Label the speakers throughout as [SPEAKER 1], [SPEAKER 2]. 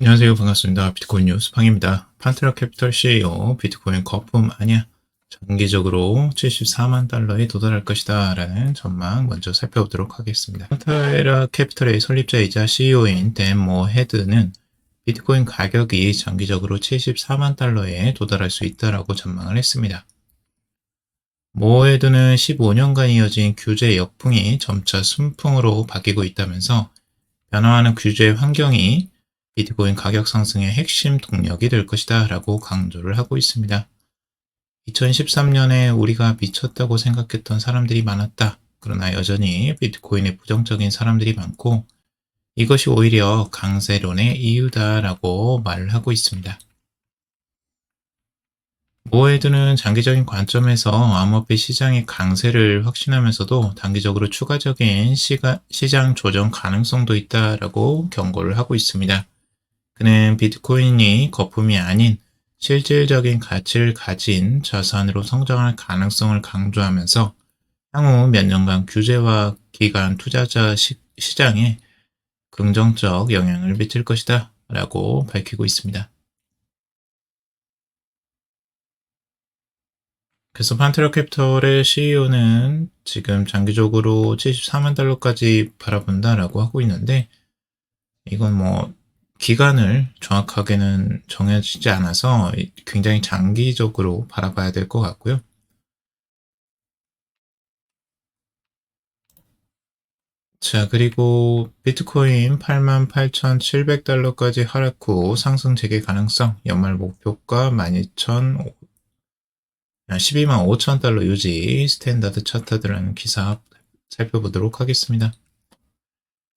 [SPEAKER 1] 안녕하세요. 반갑습니다. 비트코인 뉴스 팡입니다. 판테라 캐피털 CEO 비트코인 거품 아니야. 장기적으로 74만 달러에 도달할 것이다 라는 전망 먼저 살펴보도록 하겠습니다. 판테라 캐피털의 설립자이자 CEO인 댄 모헤드는 비트코인 가격이 장기적으로 74만 달러에 도달할 수 있다라고 전망을 했습니다. 모헤드는 15년간 이어진 규제 역풍이 점차 순풍으로 바뀌고 있다면서 변화하는 규제 환경이 비트코인 가격 상승의 핵심 동력이 될 것이다 라고 강조를 하고 있습니다. 2013년에 우리가 미쳤다고 생각했던 사람들이 많았다. 그러나 여전히 비트코인에 부정적인 사람들이 많고 이것이 오히려 강세론의 이유다 라고 말을 하고 있습니다. 모헤드는 장기적인 관점에서 암호화폐 시장의 강세를 확신하면서도 단기적으로 추가적인 시장 조정 가능성도 있다라고 경고를 하고 있습니다. 그는 비트코인이 거품이 아닌 실질적인 가치를 가진 자산으로 성장할 가능성을 강조하면서 향후 몇 년간 규제와 기간 투자자 시장에 긍정적 영향을 미칠 것이다 라고 밝히고 있습니다. 그래서 판테라 캐피털의 CEO는 지금 장기적으로 74만 달러까지 바라본다라고 하고 있는데 이건 뭐 기간을 정확하게는 정해지지 않아서 굉장히 장기적으로 바라봐야 될 것 같고요. 자, 그리고 비트코인 88,700달러까지 하락 후 상승 재개 가능성, 연말 목표가 12만 5천 달러 유지, 스탠다드 차트라는 기사 살펴보도록 하겠습니다.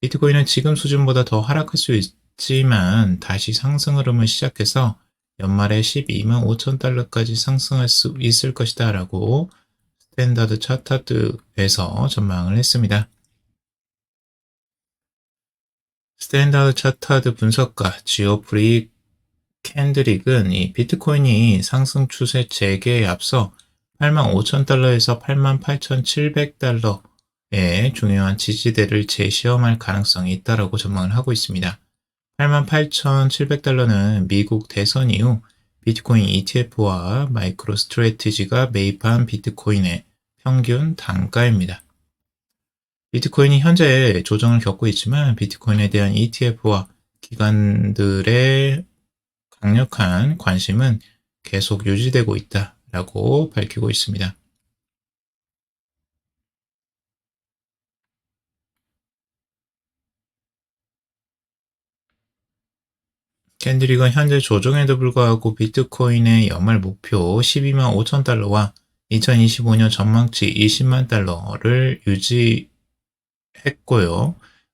[SPEAKER 1] 비트코인은 지금 수준보다 더 하락할 수 있지만 다시 상승 흐름을 시작해서 연말에 12만 5천 달러까지 상승할 수 있을 것이다 라고 스탠다드 차트에서 전망을 했습니다. 스탠다드 차트 분석가 지오프리 캔드릭은 이 비트코인이 상승 추세 재개에 앞서 8만 5천 달러에서 8만 8,700달러의 중요한 지지대를 재시험할 가능성이 있다라고 전망을 하고 있습니다. 8만 8,700달러는 미국 대선 이후 비트코인 ETF와 마이크로 스트래티지가 매입한 비트코인의 평균 단가입니다. 비트코인이 현재 조정을 겪고 있지만 비트코인에 대한 ETF와 기관들의 강력한 관심은 계속 유지되고 있다라고 밝히고 있습니다. 캔드릭은 현재 조정에도 불구하고 비트코인의 연말 목표 12만 5천 달러와 2025년 전망치 20만 달러를 유지했고요.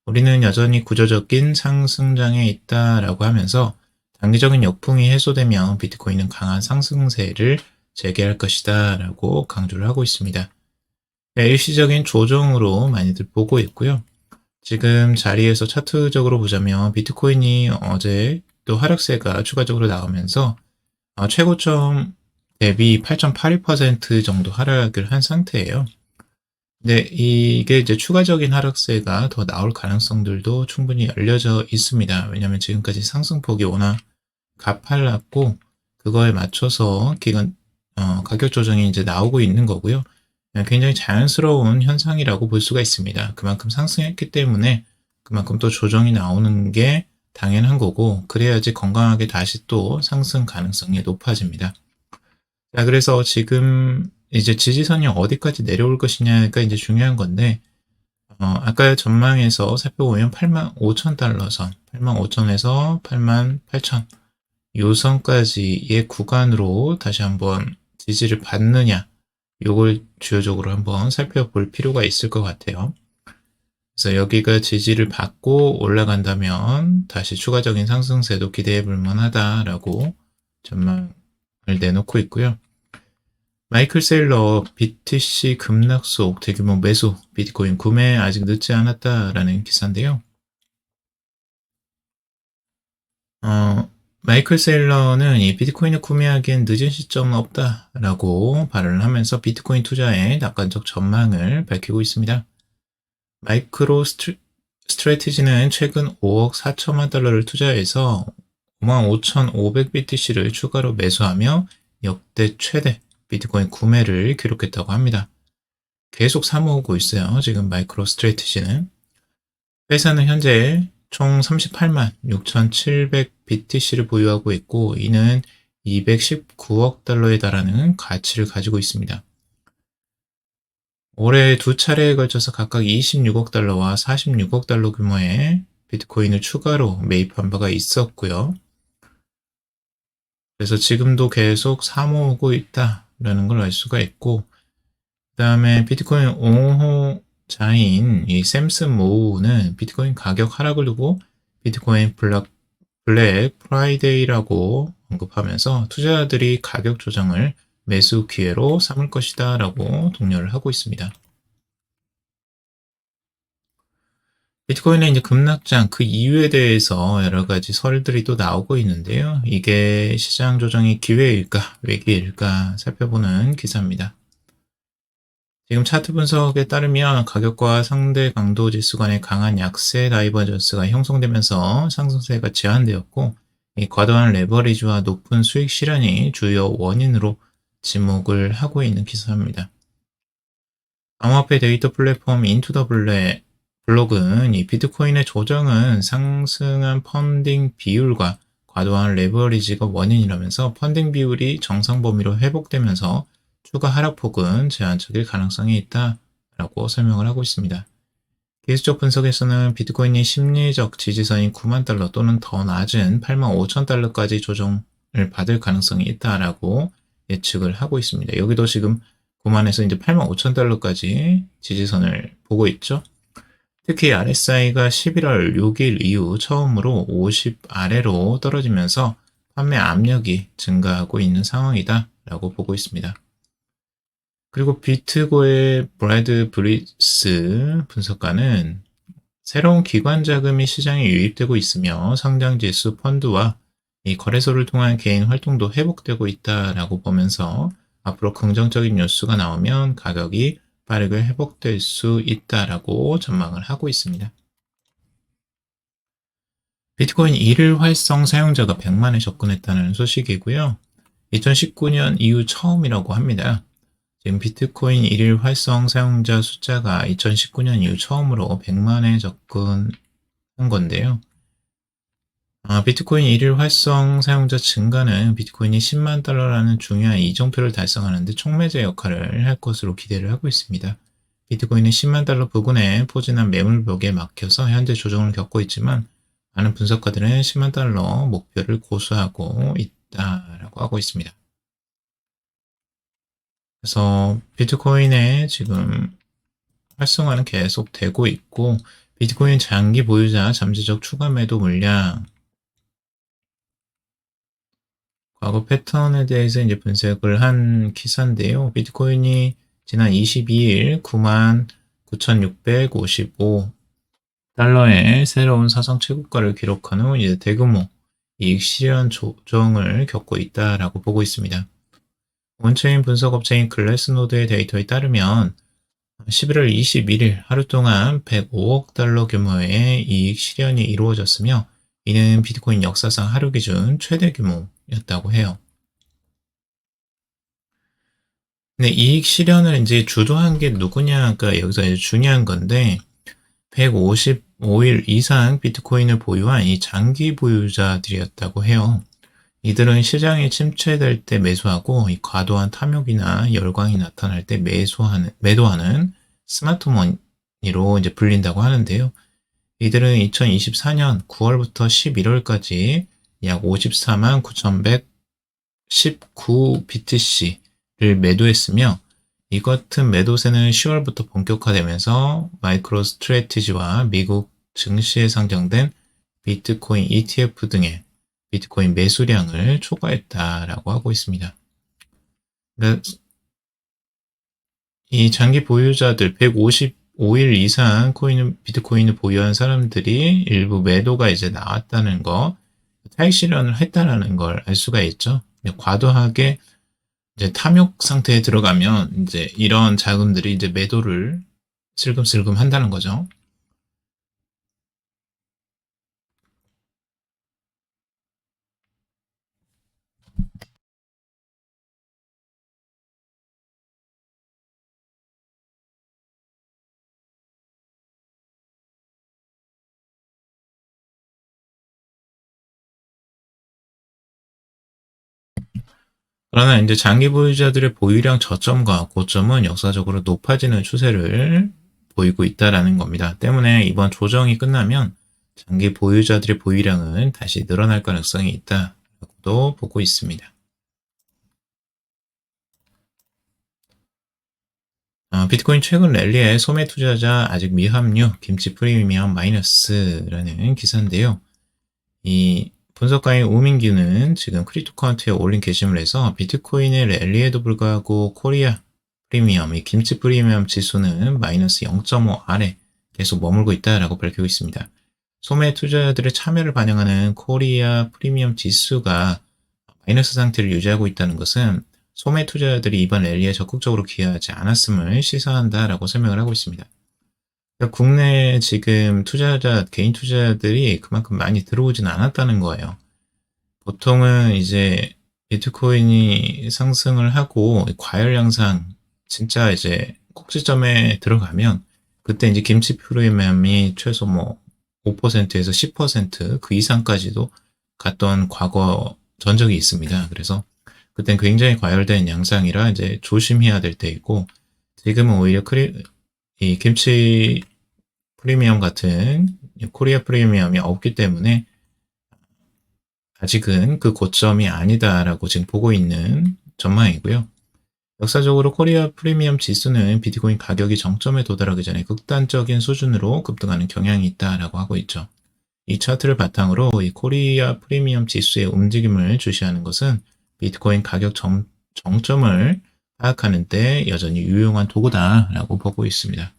[SPEAKER 1] 우리는 여전히 구조적인 상승장에 있다라고 하면서 단기적인 역풍이 해소되면 비트코인은 강한 상승세를 재개할 것이다 라고 강조를 하고 있습니다. 일시적인 조정으로 많이들 보고 있고요. 지금 자리에서 차트적으로 보자면 비트코인이 어제 또 하락세가 추가적으로 나오면서 최고점 대비 8.82% 정도 하락을 한 상태예요. 근데 이게 이제 추가적인 하락세가 더 나올 가능성들도 충분히 열려져 있습니다. 왜냐하면 지금까지 상승폭이 워낙 가팔랐고 그거에 맞춰서 가격 조정이 이제 나오고 있는 거고요. 굉장히 자연스러운 현상이라고 볼 수가 있습니다. 그만큼 상승했기 때문에 그만큼 또 조정이 나오는 게 당연한 거고 그래야지 건강하게 다시 또 상승 가능성이 높아집니다. 자, 그래서 지금 이제 지지선이 어디까지 내려올 것이냐가 이제 중요한 건데 아까 전망에서 살펴보면 8만 5천 달러 선, 8만 5천에서 8만 8천 요 선까지의 구간으로 다시 한번 지지를 받느냐 요걸 주요적으로 한번 살펴볼 필요가 있을 것 같아요. 그래서 여기가 지지를 받고 올라간다면 다시 추가적인 상승세도 기대해 볼 만하다라고 전망을 내놓고 있고요. 마이클 세일러 BTC 급락속 대규모 매수 비트코인 구매 아직 늦지 않았다라는 기사인데요. 마이클 세일러는 이 비트코인을 구매하기엔 늦은 시점은 없다라고 발언을 하면서 비트코인 투자에 낙관적 전망을 밝히고 있습니다. 마이크로 스트래티지는 최근 5억 4천만 달러를 투자해서 55,500BTC를 추가로 매수하며 역대 최대 비트코인 구매를 기록했다고 합니다. 계속 사모으고 있어요. 지금 마이크로 스트래티지는. 회사는 현재 총 38만 6,700BTC를 보유하고 있고 이는 219억 달러에 달하는 가치를 가지고 있습니다. 올해 두 차례에 걸쳐서 각각 26억 달러와 46억 달러 규모의 비트코인을 추가로 매입한 바가 있었고요. 그래서 지금도 계속 사모으고 있다라는 걸 알 수가 있고, 그 다음에 비트코인 옹호자인 이 샘슨 모우는 비트코인 가격 하락을 두고 비트코인 블랙 프라이데이라고 언급하면서 투자자들이 가격 조정을 매수 기회로 삼을 것이다 라고 독려를 하고 있습니다. 비트코인의 이제 급락장 그 이유에 대해서 여러 가지 설들이 또 나오고 있는데요. 이게 시장 조정이 기회일까, 위기일까 살펴보는 기사입니다. 지금 차트 분석에 따르면 가격과 상대 강도 지수 간의 강한 약세 다이버전스가 형성되면서 상승세가 제한되었고, 이 과도한 레버리지와 높은 수익 실현이 주요 원인으로 지목을 하고 있는 기사입니다. 암호화폐 데이터 플랫폼 인투더 블록은 이 비트코인의 조정은 상승한 펀딩 비율과 과도한 레버리지가 원인이라면서 펀딩 비율이 정상 범위로 회복되면서 추가 하락폭은 제한적일 가능성이 있다라고 설명을 하고 있습니다. 기술적 분석에서는 비트코인이 심리적 지지선인 9만 달러 또는 더 낮은 8만 5천 달러까지 조정을 받을 가능성이 있다라고 예측을 하고 있습니다. 여기도 지금 9만에서 이제 8만 5천 달러까지 지지선을 보고 있죠. 특히 RSI가 11월 6일 이후 처음으로 50 아래로 떨어지면서 판매 압력이 증가하고 있는 상황이다라고 보고 있습니다. 그리고 비트고의 브래드 브리스 분석가는 새로운 기관 자금이 시장에 유입되고 있으며 상장지수 펀드와 이 거래소를 통한 개인 활동도 회복되고 있다라고 보면서 앞으로 긍정적인 뉴스가 나오면 가격이 빠르게 회복될 수 있다라고 전망을 하고 있습니다. 비트코인 1일 활성 사용자가 100만에 접근했다는 소식이고요. 2019년 이후 처음이라고 합니다. 지금 비트코인 1일 활성 사용자 숫자가 2019년 이후 처음으로 100만에 접근한 건데요. 비트코인 1일 활성 사용자 증가는 비트코인이 10만 달러라는 중요한 이정표를 달성하는 데 촉매제 역할을 할 것으로 기대를 하고 있습니다. 비트코인은 10만 달러 부근에 포진한 매물벽에 막혀서 현재 조정을 겪고 있지만 많은 분석가들은 10만 달러 목표를 고수하고 있다라고 하고 있습니다. 그래서 비트코인의 지금 활성화는 계속 되고 있고 비트코인 장기 보유자 잠재적 추가 매도 물량 과거 패턴에 대해서 이제 분석을 한 기사인데요. 비트코인이 지난 22일 99,655 달러의 새로운 사상 최고가를 기록한 후 이제 대규모 이익 실현 조정을 겪고 있다라고 보고 있습니다. 온체인 분석 업체인 글래스노드의 데이터에 따르면 11월 21일 하루 동안 105억 달러 규모의 이익 실현이 이루어졌으며 이는 비트코인 역사상 하루 기준 최대 규모였다고 해요. 근데 이익 실현을 이제 주도한 게 누구냐가 여기서 이제 중요한 건데 155일 이상 비트코인을 보유한 이 장기 보유자들이었다고 해요. 이들은 시장이 침체될 때 매수하고 이 과도한 탐욕이나 열광이 나타날 때 매도하는 스마트 머니로 이제 불린다고 하는데요. 이들은 2024년 9월부터 11월까지 약 54만 9,119 BTC를 매도했으며 이 같은 매도세는 10월부터 본격화되면서 마이크로 스트래티지와 미국 증시에 상장된 비트코인 ETF 등의 비트코인 매수량을 초과했다라고 하고 있습니다. 그러니까 이 장기 보유자들 155일 이상 비트코인을 보유한 사람들이 일부 매도가 이제 나왔다는 거, 차익 실현을 했다라는 걸 알 수가 있죠. 과도하게 이제 탐욕 상태에 들어가면 이제 이런 자금들이 이제 매도를 슬금슬금 한다는 거죠. 그러나 이제 장기 보유자들의 보유량 저점과 고점은 역사적으로 높아지는 추세를 보이고 있다라는 겁니다. 때문에 이번 조정이 끝나면 장기 보유자들의 보유량은 다시 늘어날 가능성이 있다라고도 보고 있습니다. 비트코인 최근 랠리에 소매 투자자 아직 미합류, 김치 프리미엄 마이너스라는 기사인데요. 이 분석가인 우민규는 지금 크립토카운트에 올린 게시물 에서 비트코인의 랠리에도 불구하고 코리아 프리미엄, 이 김치 프리미엄 지수는 마이너스 0.5 아래 계속 머물고 있다라고 밝히고 있습니다. 소매 투자자들의 참여를 반영하는 코리아 프리미엄 지수가 마이너스 상태를 유지하고 있다는 것은 소매 투자자들이 이번 랠리에 적극적으로 기여하지 않았음을 시사한다라고 설명을 하고 있습니다. 그러니까 국내 지금 투자자, 개인 투자자들이 그만큼 많이 들어오진 않았다는 거예요. 보통은 이제 비트코인이 상승을 하고 과열 양상, 진짜 이제 꼭지점에 들어가면 그때 이제 김치 프리미엄이 최소 뭐 5%에서 10%그 이상까지도 갔던 과거 전적이 있습니다. 그래서 그땐 굉장히 과열된 양상이라 이제 조심해야 될 때이고, 지금은 오히려 이 김치 프리미엄 같은 코리아 프리미엄이 없기 때문에 아직은 그 고점이 아니다라고 지금 보고 있는 전망이고요. 역사적으로 코리아 프리미엄 지수는 비트코인 가격이 정점에 도달하기 전에 극단적인 수준으로 급등하는 경향이 있다라고 하고 있죠. 이 차트를 바탕으로 이 코리아 프리미엄 지수의 움직임을 주시하는 것은 비트코인 가격 정점을 파악하는 데 여전히 유용한 도구다라고 보고 있습니다.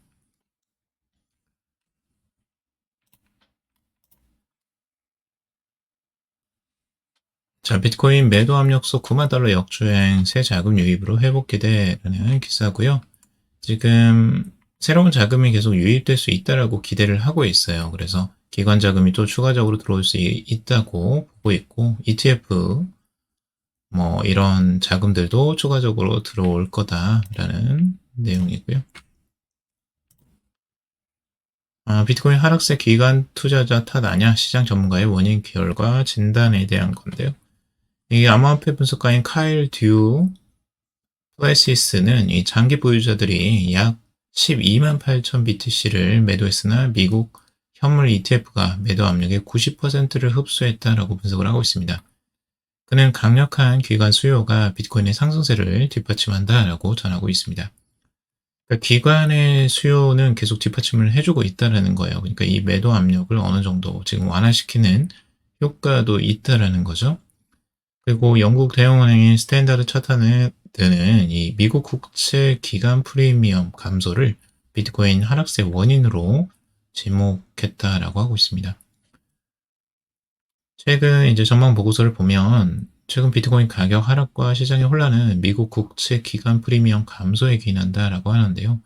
[SPEAKER 1] 자, 비트코인 매도 압력소 9만 달러 역주행 새 자금 유입으로 회복 기대라는 기사고요. 지금 새로운 자금이 계속 유입될 수 있다라고 기대를 하고 있어요. 그래서 기관 자금이 또 추가적으로 들어올 수 있다고 보고 있고, ETF 뭐 이런 자금들도 추가적으로 들어올 거다라는 내용이고요. 비트코인 하락세 기관 투자자 탓 아냐? 시장 전문가의 원인 결과 진단에 대한 건데요. 이 암호화폐 분석가인 카일 듀 플래시스는 이 장기 보유자들이 약 12만 8천 BTC를 매도했으나 미국 현물 ETF가 매도 압력의 90%를 흡수했다라고 분석을 하고 있습니다. 그는 강력한 기관 수요가 비트코인의 상승세를 뒷받침한다라고 전하고 있습니다. 그러니까 기관의 수요는 계속 뒷받침을 해주고 있다라는 거예요. 그러니까 이 매도 압력을 어느 정도 지금 완화시키는 효과도 있다라는 거죠. 그리고 영국 대형은행인 스탠다드 차트는 이 미국 국채 기간 프리미엄 감소를 비트코인 하락세 원인으로 지목했다라고 하고 있습니다. 최근 이제 전망 보고서를 보면 최근 비트코인 가격 하락과 시장의 혼란은 미국 국채 기간 프리미엄 감소에 기인한다라고 하는데요.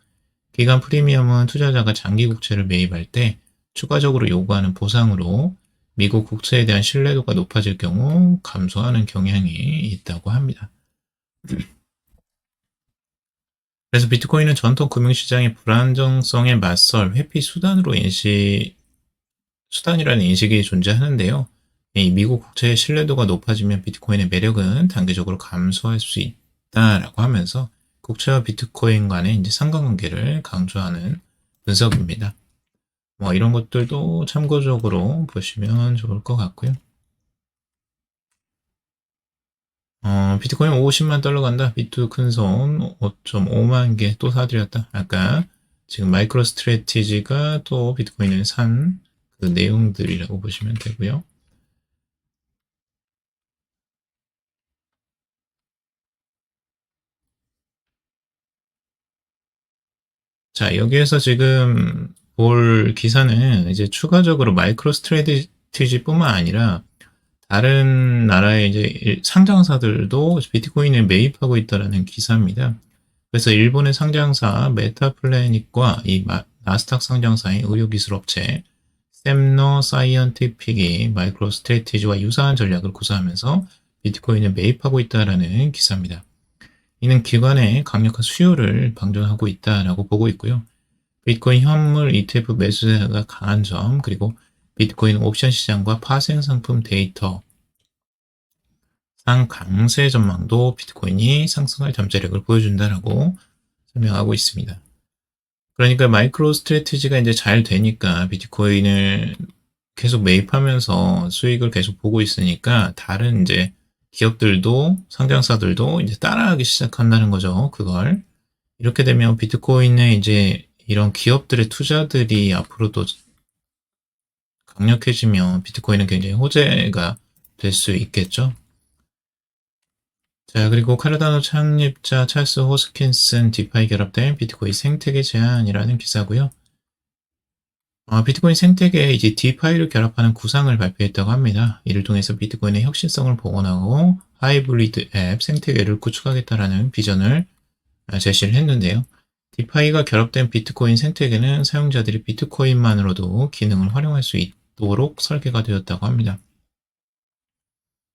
[SPEAKER 1] 기간 프리미엄은 투자자가 장기 국채를 매입할 때 추가적으로 요구하는 보상으로 미국 국채에 대한 신뢰도가 높아질 경우 감소하는 경향이 있다고 합니다. 그래서 비트코인은 전통 금융시장의 불안정성에 맞설 회피 수단이라는 인식이 존재하는데요. 이 미국 국채의 신뢰도가 높아지면 비트코인의 매력은 단기적으로 감소할 수 있다라고 하면서 국채와 비트코인 간의 이제 상관관계를 강조하는 분석입니다. 뭐 이런 것들도 참고적으로 보시면 좋을 것 같고요. 비트코인 50만 달러 간다. 비트 큰손 5.5만 개 또 사들였다. 아까 지금 마이크로 스트래티지가 또 비트코인을 산 그 내용들이라고 보시면 되고요. 자, 여기에서 지금 볼 기사는 이제 추가적으로 마이크로 스트래티지뿐만 아니라 다른 나라의 이제 상장사들도 비트코인을 매입하고 있다라는 기사입니다. 그래서 일본의 상장사 메타플래닛과 이 나스닥 상장사인 의료기술업체 샘너 사이언티픽이 마이크로 스트래티지와 유사한 전략을 구사하면서 비트코인을 매입하고 있다라는 기사입니다. 이는 기관의 강력한 수요를 방전하고 있다라고 보고 있고요. 비트코인 현물 ETF 매수세가 강한 점, 그리고 비트코인 옵션 시장과 파생 상품 데이터 강세 전망도 비트코인이 상승할 잠재력을 보여준다라고 설명하고 있습니다. 그러니까 마이크로 스트래티지가 이제 잘 되니까 비트코인을 계속 매입하면서 수익을 계속 보고 있으니까 다른 이제 기업들도 상장사들도 이제 따라하기 시작한다는 거죠. 그걸 이렇게 되면 비트코인에 이제 이런 기업들의 투자들이 앞으로도 강력해지면 비트코인은 굉장히 호재가 될 수 있겠죠. 자, 그리고 카르다노 창립자 찰스 호스킨슨 디파이 결합된 비트코인 생태계 제안이라는 기사고요. 비트코인 생태계에 이제 디파이를 결합하는 구상을 발표했다고 합니다. 이를 통해서 비트코인의 혁신성을 복원하고 하이브리드 앱 생태계를 구축하겠다라는 비전을 제시를 했는데요. 디파이가 결합된 비트코인 생태계는 사용자들이 비트코인만으로도 기능을 활용할 수 있도록 설계가 되었다고 합니다.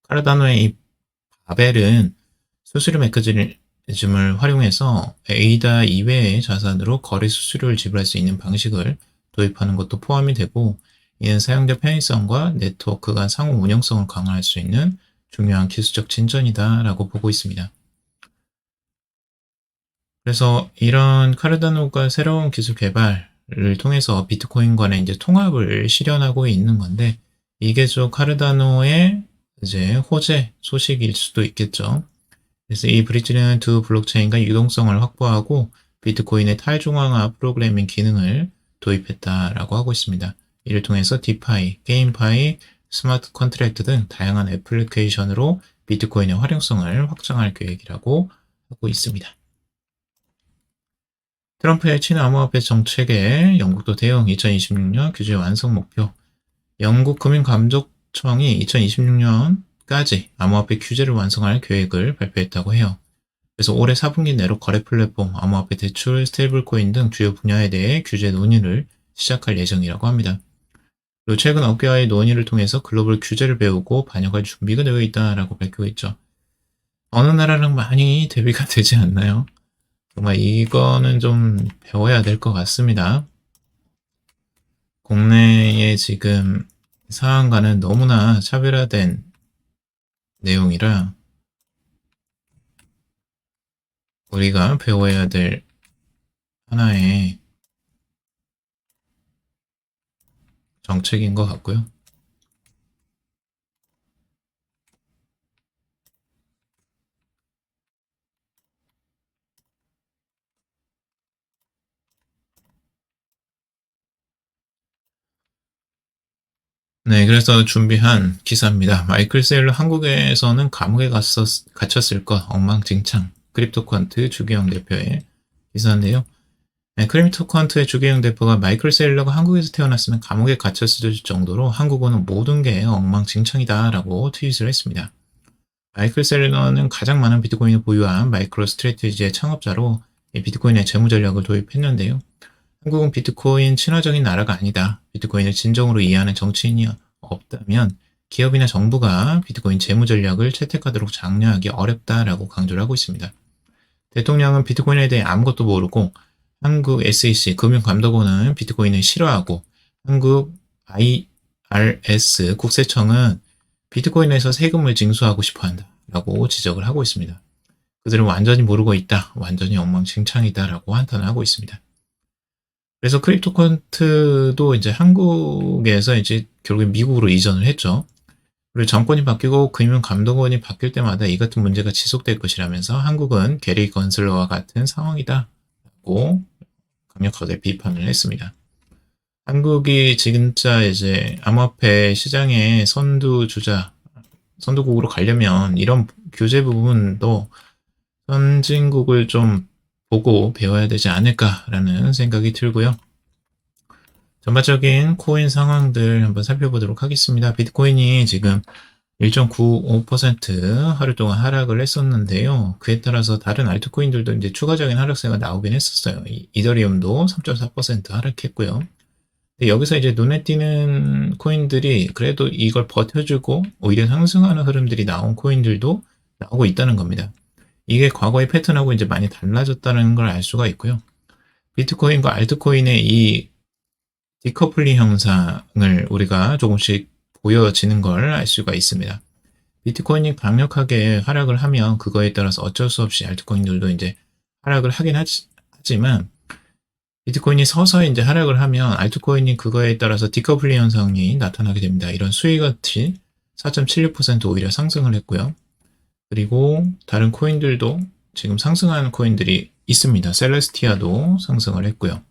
[SPEAKER 1] 카르다노의 이 바벨은 수수료 메커니즘을 활용해서 에이다 이외의 자산으로 거래 수수료를 지불할 수 있는 방식을 도입하는 것도 포함이 되고, 이는 사용자 편의성과 네트워크 간 상호 운영성을 강화할 수 있는 중요한 기술적 진전이다라고 보고 있습니다. 그래서 이런 카르다노가 새로운 기술 개발을 통해서 비트코인과의 이제 통합을 실현하고 있는 건데, 이게 좀 카르다노의 이제 호재 소식일 수도 있겠죠. 그래서 이 브릿지는 두 블록체인과 유동성을 확보하고 비트코인의 탈중앙화 프로그래밍 기능을 도입했다라고 하고 있습니다. 이를 통해서 디파이, 게임파이, 스마트 컨트랙트 등 다양한 애플리케이션으로 비트코인의 활용성을 확장할 계획이라고 하고 있습니다. 트럼프의 친암호화폐 정책에 영국도 대응 2026년 규제 완성 목표. 영국 금융감독청이 2026년까지 암호화폐 규제를 완성할 계획을 발표했다고 해요. 그래서 올해 4분기 내로 거래 플랫폼, 암호화폐 대출, 스테이블코인 등 주요 분야에 대해 규제 논의를 시작할 예정이라고 합니다. 그리고 최근 업계와의 논의를 통해서 글로벌 규제를 배우고 반영할 준비가 되어 있다라고 밝히고 있죠. 어느 나라랑 많이 대비가 되지 않나요? 정말 이거는 좀 배워야 될 것 같습니다. 국내의 지금 상황과는 너무나 차별화된 내용이라 우리가 배워야 될 하나의 정책인 것 같고요. 네, 그래서 준비한 기사입니다. 마이클 세일러 한국에서는 감옥에 갇혔을 것 엉망진창. 크립토퀀트 주기영 대표의 기사인데요. 네, 크립토퀀트의 주기영 대표가 마이클 세일러가 한국에서 태어났으면 감옥에 갇혔을 정도로 한국어는 모든 게 엉망진창이다라고 트윗을 했습니다. 마이클 세일러는 가장 많은 비트코인을 보유한 마이크로 스트래티지의 창업자로 비트코인의 재무 전략을 도입했는데요. 한국은 비트코인 친화적인 나라가 아니다. 비트코인을 진정으로 이해하는 정치인이 없다면 기업이나 정부가 비트코인 재무 전략을 채택하도록 장려하기 어렵다라고 강조를 하고 있습니다. 대통령은 비트코인에 대해 아무것도 모르고 한국 SEC 금융감독원은 비트코인을 싫어하고 한국 IRS 국세청은 비트코인에서 세금을 징수하고 싶어 한다라고 지적을 하고 있습니다. 그들은 완전히 모르고 있다. 완전히 엉망진창이다라고 한탄을 하고 있습니다. 그래서 크립토컨트도 이제 한국에서 이제 결국에 미국으로 이전을 했죠. 그리고 정권이 바뀌고 금융감독원이 바뀔 때마다 이 같은 문제가 지속될 것이라면서 한국은 게리 건슬러와 같은 상황이다라고 강력하게 비판을 했습니다. 한국이 진짜 이제 암호화폐 시장의 선두국으로 가려면 이런 규제 부분도 선진국을 좀 보고 배워야 되지 않을까라는 생각이 들고요. 전반적인 코인 상황들 한번 살펴보도록 하겠습니다. 비트코인이 지금 1.95% 하루 동안 하락을 했었는데요. 그에 따라서 다른 알트코인들도 이제 추가적인 하락세가 나오긴 했었어요. 이더리움도 3.4% 하락했고요. 여기서 이제 눈에 띄는 코인들이 그래도 이걸 버텨주고 오히려 상승하는 흐름들이 나온 코인들도 나오고 있다는 겁니다. 이게 과거의 패턴하고 이제 많이 달라졌다는 걸 알 수가 있고요. 비트코인과 알트코인의 이 디커플링 현상을 우리가 조금씩 보여지는 걸 알 수가 있습니다. 비트코인이 강력하게 하락을 하면 그거에 따라서 어쩔 수 없이 알트코인들도 이제 하락을 하긴 하지만 비트코인이 서서히 이제 하락을 하면 알트코인이 그거에 따라서 디커플링 현상이 나타나게 됩니다. 이런 수익같이 4.76% 오히려 상승을 했고요. 그리고 다른 코인들도 지금 상승하는 코인들이 있습니다. 셀레스티아도 상승을 했고요.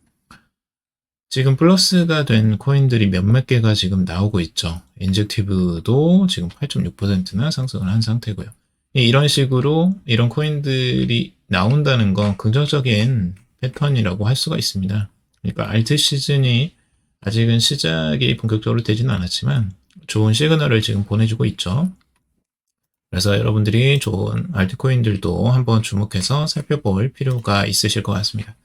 [SPEAKER 1] 지금 플러스가 된 코인들이 몇몇 개가 지금 나오고 있죠. 인젝티브도 지금 8.6%나 상승을 한 상태고요. 이런 식으로 이런 코인들이 나온다는 건 긍정적인 패턴이라고 할 수가 있습니다. 그러니까 알트 시즌이 아직은 시작이 본격적으로 되지는 않았지만 좋은 시그널을 지금 보내주고 있죠. 그래서 여러분들이 좋은 알트코인들도 한번 주목해서 살펴볼 필요가 있으실 것 같습니다.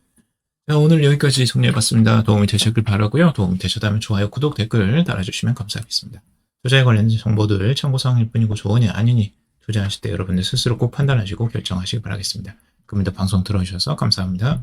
[SPEAKER 1] 자, 오늘 여기까지 정리해봤습니다. 도움이 되셨길 바라고요. 도움이 되셨다면 좋아요, 구독, 댓글 달아주시면 감사하겠습니다. 투자에 관련된 정보들 참고사항일 뿐이고 조언이 아니니 투자하실 때 여러분들 스스로 꼭 판단하시고 결정하시기 바라겠습니다. 그럼 방송 들어주셔서 감사합니다.